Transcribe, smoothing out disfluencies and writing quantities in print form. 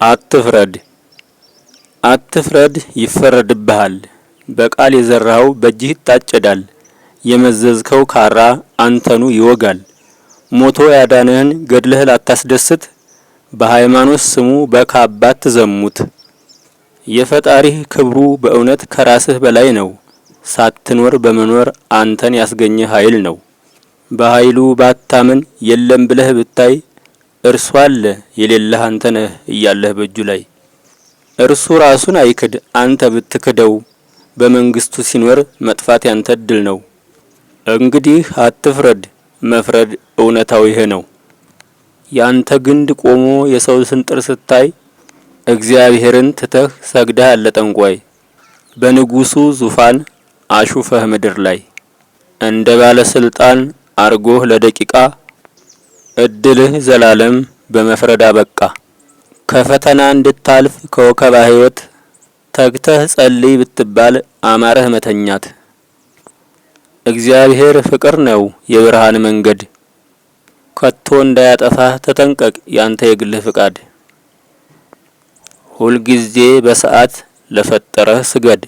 አትፍረድ አትፍረድ ይፈረድብሃል። በቃል የዘራኸው በእጅህ ይታጨዳል። የመዘዝከው ካራ አንተኑ ይወጋል። ሞቶ ያዳነህን ገድለህ ላታስደስት በሃይማኖት ስሙ በካባ አትዘሙት። የፈጣሪህ ክብሩ በእውነት ከራስህ በላይ ነው። ሳትኖር በመኖር አንተን ያስገኘ ኃይል ነው። በኃይሉ ባታምን የለም ብለህ ብታይ እርሱ አለ የሌለህ አንተ ነህ እያለህ በእጁ ላይ። እርሱ ራሱን አይክድ አንተ ብትክደው በመንግስቱ ሲኖር መጥፋት ያንተ እድል ነው። እንግዲህ አትፍረድ መፍረድ እውነታው ይሄ ነው። ያንተ ግንድ ቆሞ የሰው ስንጥር ስታይ እግዚአብሔርን ትተህ ሰግደህ አለ ጠንቋይ። በንጉሱ ዙፋን አሹፈህ ምድር ላይ እንደ ባለ ስልጣን አርጎህ ለደቂቃ እድልህ ዘላለም በመፍረድ አበቃ። ከፈተና እንድታልፍ ከወከባ ህይወት ተግተህ ጸልይ ብትባል አማረህ መተኛት። እግዚአብሔር ፍቅር ነው የብርሃን መንገድ ከቶ እንዳያጠፋህ ተጠንቀቅ ያንተ የግልህ ፍቃድ። ሁል ጊዜ በሰዓት ለፈጠረህ ስገድ